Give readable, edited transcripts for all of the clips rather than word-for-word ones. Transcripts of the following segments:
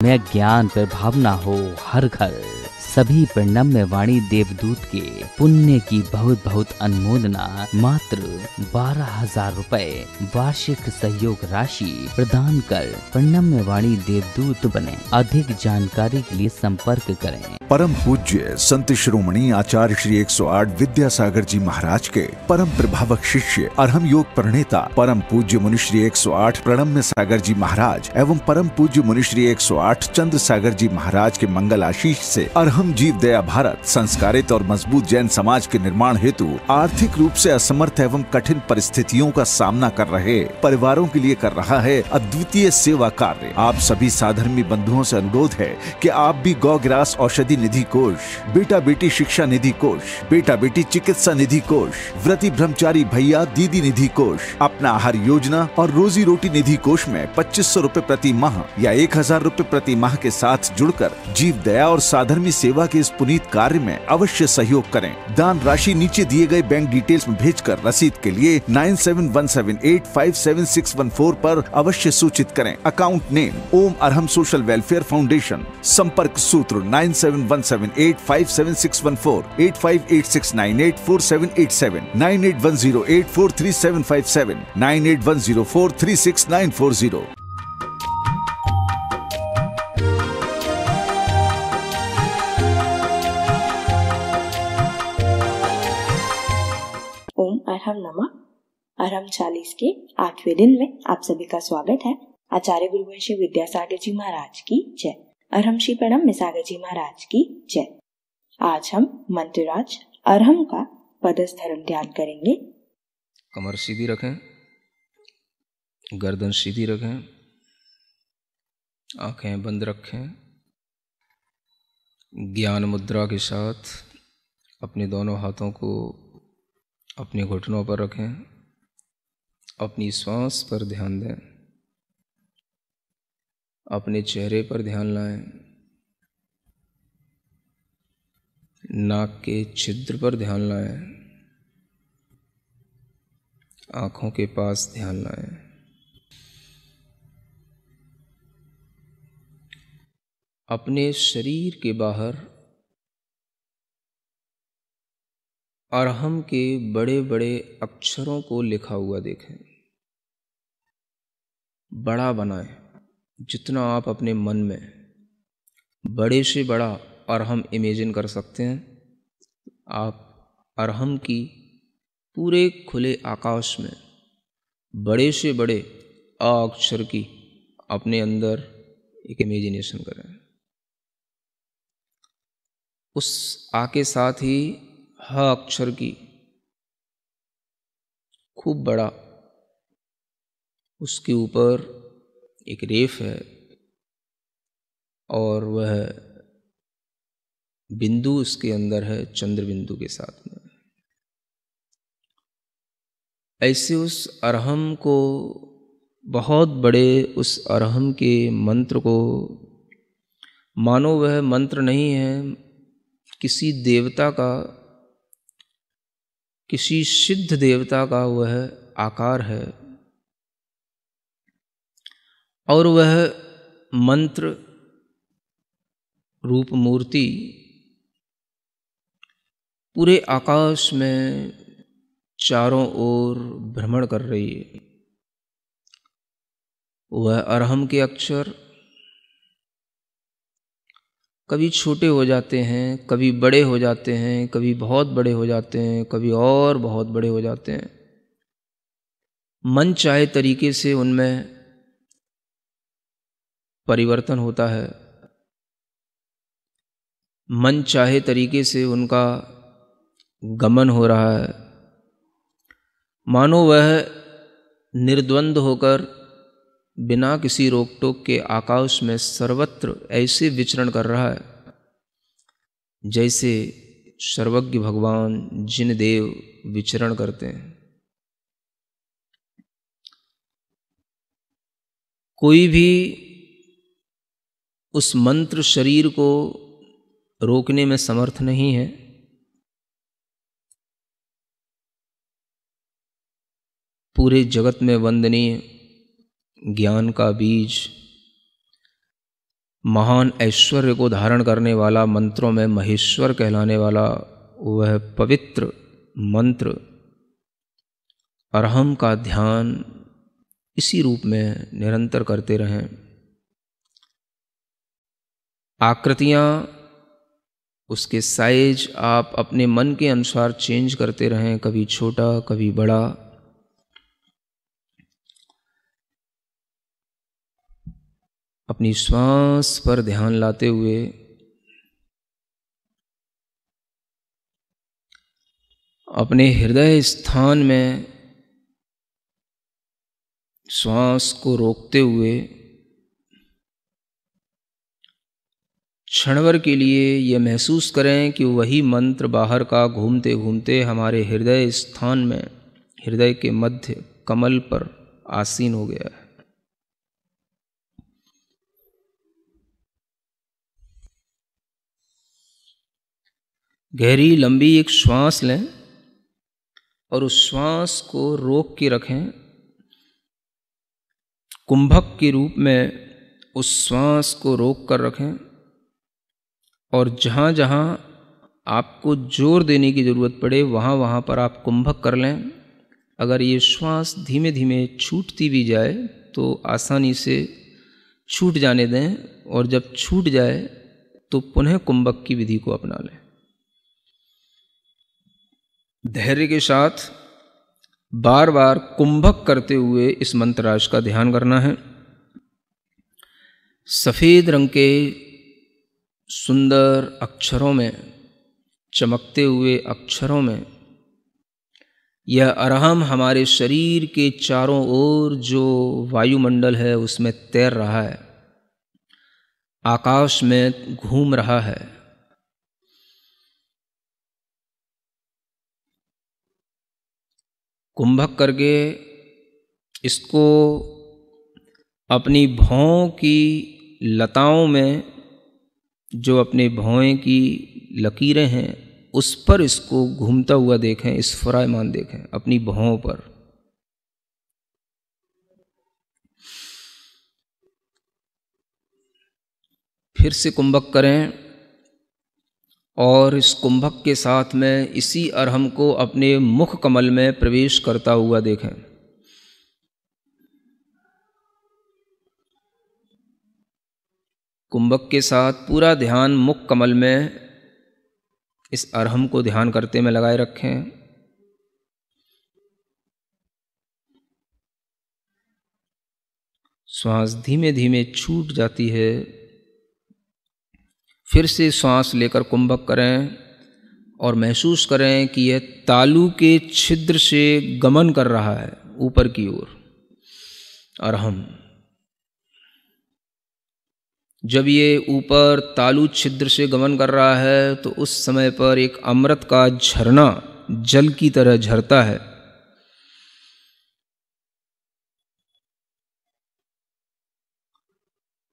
में ज्ञान पर भावना हो हर घर। सभी प्रणम्य वाणी देवदूत के पुण्य की बहुत बहुत अनुमोदना। मात्र 12,000 रुपए वार्षिक सहयोग राशि प्रदान कर प्रणम्य वाणी देवदूत बने। अधिक जानकारी के लिए संपर्क करें। परम पूज्य संत शिरोमणि आचार्य श्री 108 विद्यासागर जी महाराज के परम प्रभावक शिष्य अरहम योग प्रणेता परम पूज्य मुनिश्री 108 प्रणम्य सागर जी महाराज एवं परम पूज्य मुनिश्री 108 चंद्र सागर जी महाराज के मंगल आशीष से अरहम जीव दया भारत संस्कारित और मजबूत जैन समाज के निर्माण हेतु आर्थिक रूप से असमर्थ एवं कठिन परिस्थितियों का सामना कर रहे परिवारों के लिए कर रहा है अद्वितीय सेवा कार्य। आप सभी साधर्मी बंधुओं से अनुरोध है कि आप भी गौग्रास औषधि निधि कोष, बेटा बेटी शिक्षा निधि कोष, बेटा बेटी चिकित्सा निधि कोष, व्रती ब्रह्मचारी भैया दीदी निधि कोष, अपना आहार योजना और रोजी रोटी निधि कोष में 2500 रूपए प्रति माह या 1000 रूपए प्रति माह के साथ जुड़कर जीव दया और साधर्मी सेवा के इस पुनीत कार्य में अवश्य सहयोग करें। दान राशि नीचे दिए गए बैंक डिटेल्स में भेजकर रसीद के लिए 9717857614 पर अवश्य सूचित करें। अकाउंट नेम ओम अरहम सोशल वेलफेयर फाउंडेशन। संपर्क सूत्र 9717857614, 8586984787, 9810843757, 9810436940। ओम अरहम नमः। अरहम 40 के 8वें दिन में आप सभी का स्वागत है। आचार्य गुरुवंशी विद्यासागर जी महाराज की जय। अरहम श्री प्रणम्य सागर जी महाराज की जय। आज हम मंत्रराज अरहम का पदस्थरण ध्यान करेंगे। कमर सीधी रखें, गर्दन सीधी रखें, आंखें बंद रखें। ज्ञान मुद्रा के साथ अपने दोनों हाथों को अपने घुटनों पर रखें। अपनी श्वास पर ध्यान दें। अपने चेहरे पर ध्यान लाएं। नाक के छिद्र पर ध्यान लाएं। आँखों के पास ध्यान लाएं। अपने शरीर के बाहर अरहम के बड़े बड़े अक्षरों को लिखा हुआ देखें। बड़ा बनाएं। जितना आप अपने मन में बड़े से बड़ा अरहम इमेजिन कर सकते हैं, आप अरहम की पूरे खुले आकाश में बड़े से बड़े अ अक्षर की अपने अंदर एक इमेजिनेशन करें। उस आ के साथ ही ह अक्षर की खूब बड़ा, उसके ऊपर एक रेफ है और वह बिंदु उसके अंदर है चंद्र बिंदु के साथ में। ऐसे उस अरहम को, बहुत बड़े उस अरहम के मंत्र को मानो वह मंत्र नहीं है, किसी देवता का, किसी सिद्ध देवता का वह आकार है और वह मंत्र रूप मूर्ति पूरे आकाश में चारों ओर भ्रमण कर रही है। वह अरहम के अक्षर कभी छोटे हो जाते हैं, कभी बड़े हो जाते हैं, कभी बहुत बड़े हो जाते हैं, कभी और बहुत बड़े हो जाते हैं। मन चाहे तरीके से उनमें परिवर्तन होता है। मन चाहे तरीके से उनका गमन हो रहा है। मानो वह निर्द्वंद होकर बिना किसी रोक टोक के आकाश में सर्वत्र ऐसे विचरण कर रहा है जैसे सर्वज्ञ भगवान जिन देव विचरण करते हैं। कोई भी उस मंत्र शरीर को रोकने में समर्थ नहीं है। पूरे जगत में वंदनीय ज्ञान का बीज महान ऐश्वर्य को धारण करने वाला, मंत्रों में महेश्वर कहलाने वाला वह पवित्र मंत्र अरहम का ध्यान इसी रूप में निरंतर करते रहें। आकृतियाँ, उसके साइज आप अपने मन के अनुसार चेंज करते रहें, कभी छोटा कभी बड़ा। अपनी श्वास पर ध्यान लाते हुए अपने हृदय स्थान में श्वास को रोकते हुए क्षणभर के लिए यह महसूस करें कि वही मंत्र बाहर का घूमते घूमते हमारे हृदय स्थान में, हृदय के मध्य कमल पर आसीन हो गया है। गहरी लंबी एक श्वास लें और उस श्वास को रोक के रखें। कुंभक के रूप में उस श्वास को रोक कर रखें और जहाँ जहाँ आपको जोर देने की ज़रूरत पड़े वहाँ वहाँ पर आप कुंभक कर लें। अगर ये श्वास धीमे धीमे छूटती भी जाए तो आसानी से छूट जाने दें, और जब छूट जाए तो पुनः कुंभक की विधि को अपना लें। धैर्य के साथ बार बार कुंभक करते हुए इस मंत्रराज का ध्यान करना है। सफ़ेद रंग के सुंदर अक्षरों में, चमकते हुए अक्षरों में यह अरहम हमारे शरीर के चारों ओर जो वायुमंडल है उसमें तैर रहा है, आकाश में घूम रहा है। कुंभक करके इसको अपनी भौं की लताओं में, जो अपने भौं की लकीरें हैं उस पर इसको घूमता हुआ देखें, स्फुरायमान देखें अपनी भौं पर। फिर से कुंभक करें और इस कुंभक के साथ में इसी अरहम को अपने मुख कमल में प्रवेश करता हुआ देखें। कुंभक के साथ पूरा ध्यान मुख कमल में इस अरहम को ध्यान करते में लगाए रखें। श्वास धीमे धीमे छूट जाती है। फिर से श्वास लेकर कुंभक करें और महसूस करें कि यह तालू के छिद्र से गमन कर रहा है ऊपर की ओर अरहम। जब ये ऊपर तालु छिद्र से गमन कर रहा है तो उस समय पर एक अमृत का झरना जल की तरह झरता है।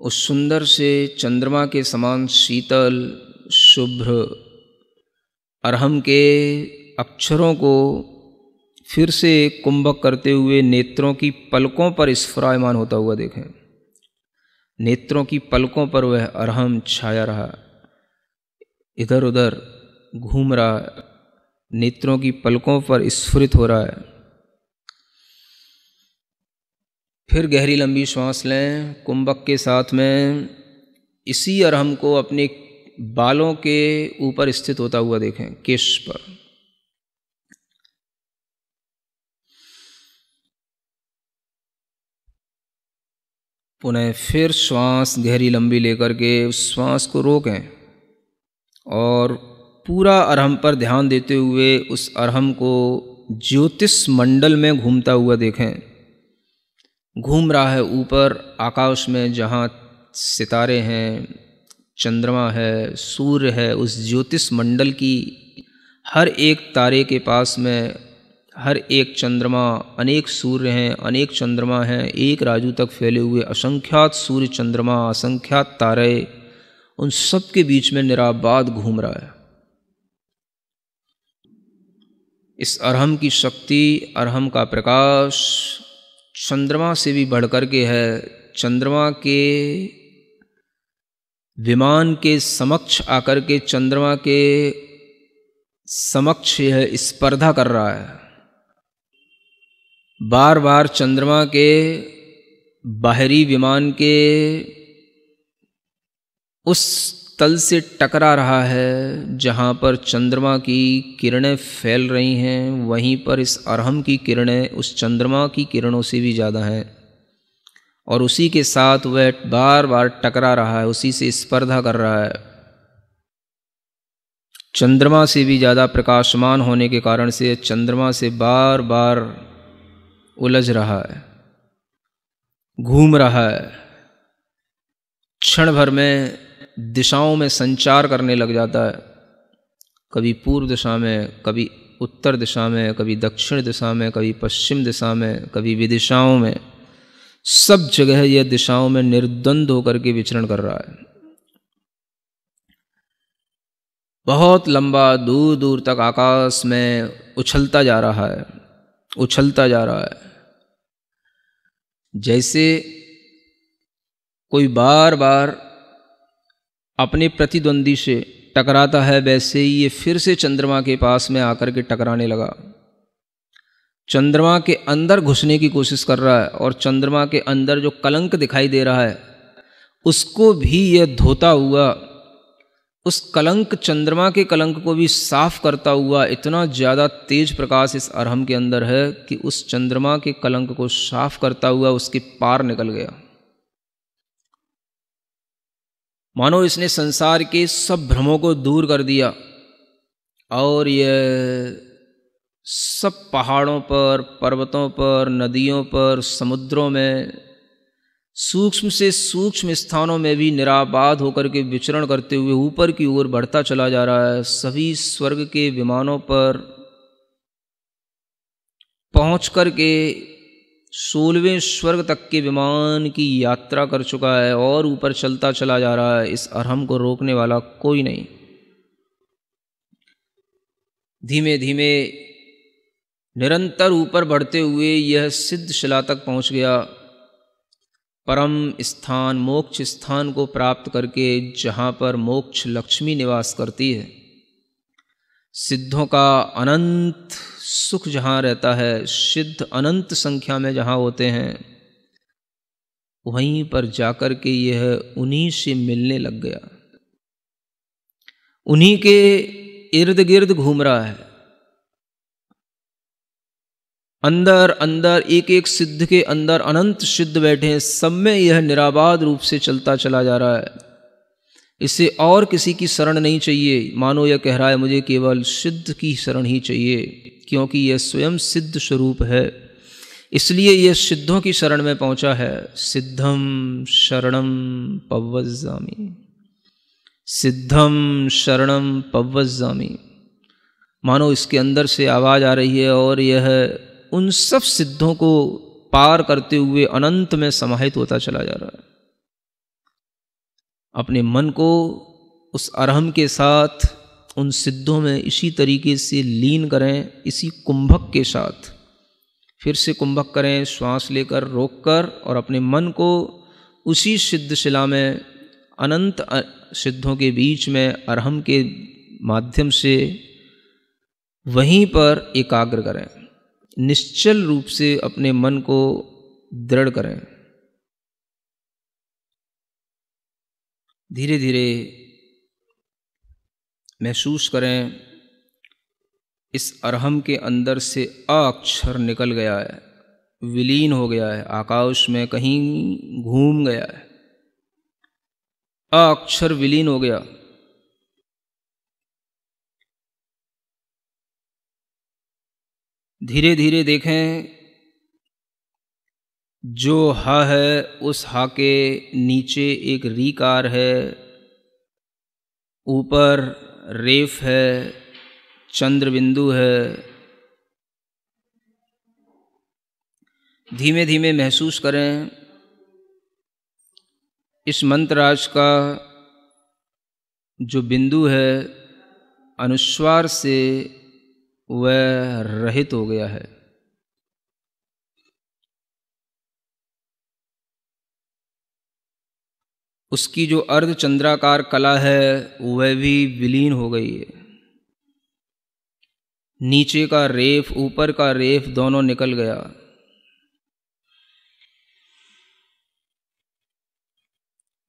उस सुंदर से चंद्रमा के समान शीतल शुभ्र अरहम के अक्षरों को फिर से कुंभक करते हुए नेत्रों की पलकों पर स्फुरायमान होता हुआ देखें। नेत्रों की पलकों पर वह अरहम छाया रहा, इधर उधर घूम रहा, नेत्रों की पलकों पर स्फुरित हो रहा है। फिर गहरी लंबी श्वास लें। कुंभक के साथ में इसी अरहम को अपने बालों के ऊपर स्थित होता हुआ देखें, केश पर। पुनः फिर श्वास गहरी लंबी लेकर के उस श्वास को रोकें और पूरा अरहम पर ध्यान देते हुए उस अरहम को ज्योतिष मंडल में घूमता हुआ देखें। घूम रहा है ऊपर आकाश में, जहाँ सितारे हैं, चंद्रमा है, सूर्य है, उस ज्योतिष मंडल की हर एक तारे के पास में हर एक चंद्रमा, अनेक सूर्य हैं, अनेक चंद्रमा हैं, एक राजू तक फैले हुए असंख्यात सूर्य चंद्रमा, असंख्यात तारे, उन सब के बीच में निराबाद घूम रहा है। इस अरहम की शक्ति, अरहम का प्रकाश चंद्रमा से भी बढ़कर के है। चंद्रमा के विमान के समक्ष आकर के चंद्रमा के समक्ष यह स्पर्धा कर रहा है। बार बार चंद्रमा के बाहरी विमान के उस तल से टकरा रहा है जहाँ पर चंद्रमा की किरणें फैल रही हैं, वहीं पर इस अरहम की किरणें उस चंद्रमा की किरणों से भी ज़्यादा हैं और उसी के साथ वह बार बार टकरा रहा है, उसी से स्पर्धा कर रहा है। चंद्रमा से भी ज़्यादा प्रकाशमान होने के कारण से चंद्रमा से बार बार उलझ रहा है, घूम रहा है, क्षण भर में दिशाओं में संचार करने लग जाता है, कभी पूर्व दिशा में, कभी उत्तर दिशा में, कभी दक्षिण दिशा में, कभी पश्चिम दिशा में, कभी विदिशाओं में, सब जगह यह दिशाओं में निर्द्वंद होकर के विचरण कर रहा है। बहुत लंबा दूर दूर तक आकाश में उछलता जा रहा है, उछलता जा रहा है। जैसे कोई बार बार अपने प्रतिद्वंदी से टकराता है, वैसे ही ये फिर से चंद्रमा के पास में आकर के टकराने लगा। चंद्रमा के अंदर घुसने की कोशिश कर रहा है और चंद्रमा के अंदर जो कलंक दिखाई दे रहा है उसको भी यह धोता हुआ, उस कलंक, चंद्रमा के कलंक को भी साफ करता हुआ इतना ज़्यादा तेज प्रकाश इस अरहम के अंदर है कि उस चंद्रमा के कलंक को साफ करता हुआ उसके पार निकल गया। मानो इसने संसार के सब भ्रमों को दूर कर दिया और यह सब पहाड़ों पर, पर्वतों पर, नदियों पर, समुद्रों में, सूक्ष्म से सूक्ष्म स्थानों में भी निराबाद होकर के विचरण करते हुए ऊपर की ओर बढ़ता चला जा रहा है। सभी स्वर्ग के विमानों पर पहुंच कर के 16वें स्वर्ग तक के विमान की यात्रा कर चुका है और ऊपर चलता चला जा रहा है। इस अरहम को रोकने वाला कोई नहीं। धीमे धीमे निरंतर ऊपर बढ़ते हुए यह सिद्ध शिला तक पहुंच गया, परम स्थान, मोक्ष स्थान को प्राप्त करके, जहाँ पर मोक्ष लक्ष्मी निवास करती है। सिद्धों का अनंत सुख जहाँ रहता है, सिद्ध अनंत संख्या में जहाँ होते हैं, वहीं पर जाकर के यह उन्हीं से मिलने लग गया, उन्हीं के इर्द गिर्द घूम रहा है। अंदर अंदर एक एक सिद्ध के अंदर अनंत सिद्ध बैठे हैं, सब में यह निराबाद रूप से चलता चला जा रहा है। इसे और किसी की शरण नहीं चाहिए। मानो यह कह रहा है मुझे केवल सिद्ध की शरण ही चाहिए, क्योंकि यह स्वयं सिद्ध स्वरूप है, इसलिए यह सिद्धों की शरण में पहुंचा है। सिद्धम शरणम पव्वज्जामि, सिद्धम शरणम पव्वज्जामि। मानो इसके अंदर से आवाज आ रही है और यह उन सब सिद्धों को पार करते हुए अनंत में समाहित होता चला जा रहा है। अपने मन को उस अरहम के साथ उन सिद्धों में इसी तरीके से लीन करें, इसी कुंभक के साथ फिर से कुंभक करें, श्वास लेकर, रोककर, और अपने मन को उसी सिद्ध शिला में, अनंत सिद्धों के बीच में, अरहम के माध्यम से वहीं पर एकाग्र करें। निश्चल रूप से अपने मन को दृढ़ करें। धीरे धीरे महसूस करें इस अरहम के अंदर से अ अक्षर निकल गया है, विलीन हो गया है, आकाश में कहीं घूम गया है। अ अक्षर विलीन हो गया। धीरे धीरे देखें, जो हा है उस हा के नीचे एक रीकार है, ऊपर रेफ है, चंद्र बिंदु है। धीमे धीमे महसूस करें इस मंत्रराज का जो बिंदु है अनुस्वार से वह रहित हो गया है। उसकी जो अर्धचंद्राकार कला है वह भी विलीन हो गई है। नीचे का रेफ ऊपर का रेफ दोनों निकल गया।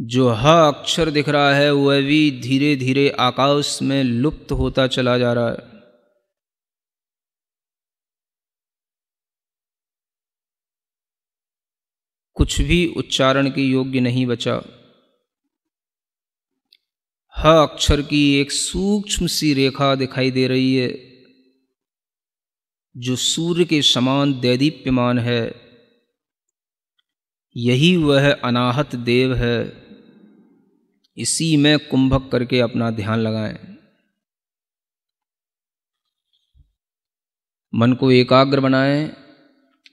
जो ह अक्षर दिख रहा है वह भी धीरे धीरे आकाश में लुप्त होता चला जा रहा है। कुछ भी उच्चारण के योग्य नहीं बचा। ह अक्षर की एक सूक्ष्म सी रेखा दिखाई दे रही है जो सूर्य के समान दैदीप्यमान है। यही वह अनाहत देव है। इसी में कुंभक करके अपना ध्यान लगाएं। मन को एकाग्र बनाएं,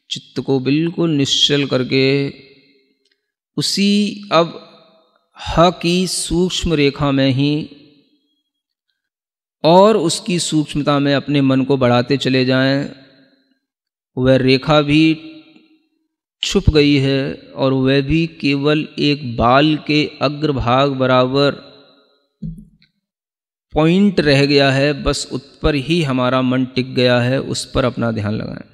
चित्त को बिल्कुल निश्चल करके उसी अब ह की सूक्ष्म रेखा में ही और उसकी सूक्ष्मता में अपने मन को बढ़ाते चले जाएं। वह रेखा भी छुप गई है और वह भी केवल एक बाल के अग्रभाग बराबर पॉइंट रह गया है। बस उस पर ही हमारा मन टिक गया है। उस पर अपना ध्यान लगाएं।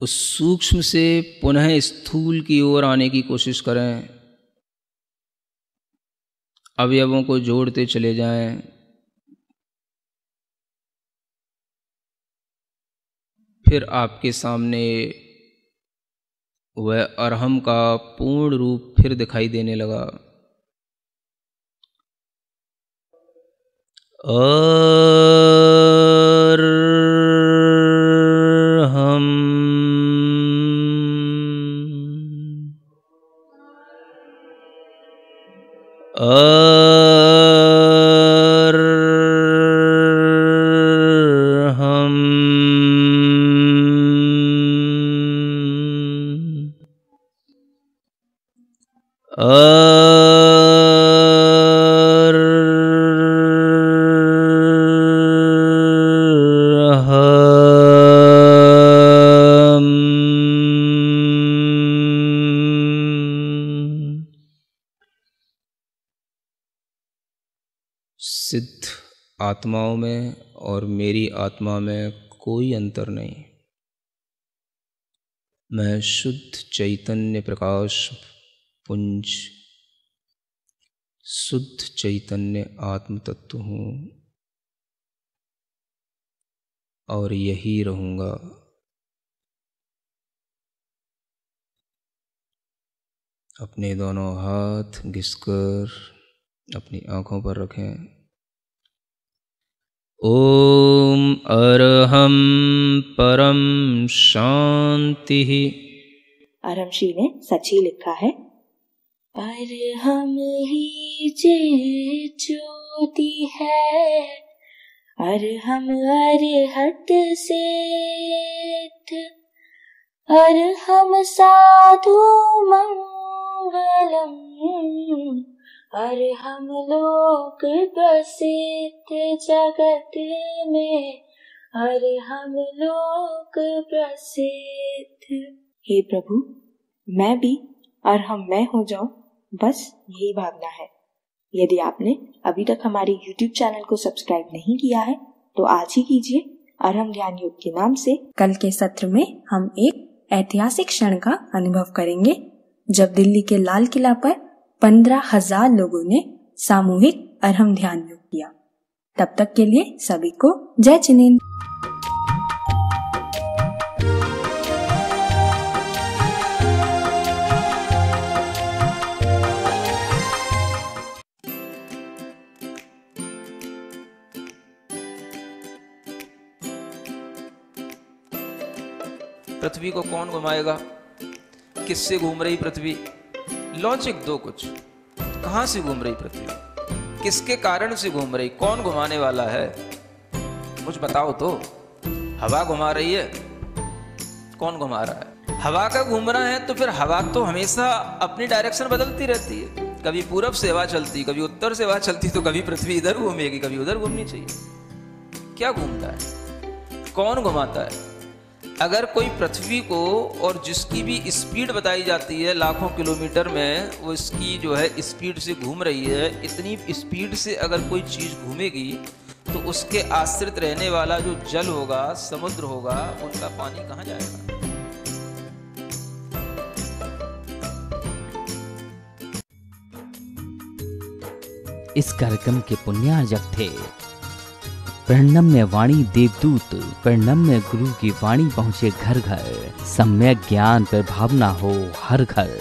उस सूक्ष्म से पुनः स्थूल की ओर आने की कोशिश करें। अवयवों को जोड़ते चले जाएं। फिर आपके सामने वह अरहम का पूर्ण रूप फिर दिखाई देने लगा। सिद्ध आत्माओं में और मेरी आत्मा में कोई अंतर नहीं। मैं शुद्ध चैतन्य प्रकाश पुंज, शुद्ध चैतन्य आत्म तत्व हूँ और यही रहूँगा। अपने दोनों हाथ घिसकर अपनी आँखों पर रखें। ओम अरहम परम शांति। अरहमशी ने सच ही लिखा है। अरहम ही जे ज्योति है, अरहम अरहत सिद्ध, अरहम साधु मंगलम, अरहम लोक प्रसिद्ध जगत में, अरहम लोक प्रसिद्ध। हे प्रभु, मैं भी अरहम मैं हो जाऊं, बस यही भावना है। यदि आपने अभी तक हमारे YouTube चैनल को सब्सक्राइब नहीं किया है तो आज ही कीजिए। अरहम ज्ञान योग के नाम से कल के सत्र में हम एक ऐतिहासिक क्षण का अनुभव करेंगे जब दिल्ली के लाल किला पर 15,000 लोगों ने सामूहिक अरहम ध्यान योग किया। तब तक के लिए सभी को जय जिनेंद्र। पृथ्वी को कौन घुमाएगा? किससे घूम रही पृथ्वी? लॉजिक दो कुछ। कहां से घूम रही पृथ्वी? किसके कारण से घूम रही? कौन घुमाने वाला है? कुछ बताओ तो। हवा घुमा रही है? कौन घुमा रहा है? हवा का घूमना है तो फिर हवा तो हमेशा अपनी डायरेक्शन बदलती रहती है। कभी पूरब से हवा चलती, कभी उत्तर से हवा चलती, तो कभी पृथ्वी इधर घूमेगी, कभी उधर घूमनी चाहिए। क्या घूमता है? कौन घुमाता है? अगर कोई पृथ्वी को और जिसकी भी स्पीड बताई जाती है लाखों किलोमीटर में, वो इसकी जो है स्पीड से घूम रही है, इतनी स्पीड से अगर कोई चीज़ घूमेगी तो उसके आश्रित रहने वाला जो जल होगा, समुद्र होगा, उनका पानी कहाँ जाएगा? इस कार्यक्रम के पुण्यार्जक थे प्रणम्य वाणी देवदूत। प्रणम्य गुरु की वाणी पहुँचे घर घर, सम्यक ज्ञान पर भावना हो हर घर।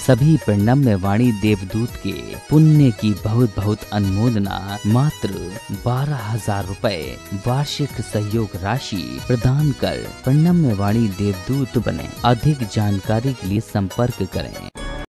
सभी प्रणम्य वाणी देवदूत के पुण्य की बहुत बहुत अनुमोदना मात्र 12,000 रुपए वार्षिक सहयोग राशि प्रदान कर प्रणम्य वाणी देवदूत बने। अधिक जानकारी के लिए संपर्क करें।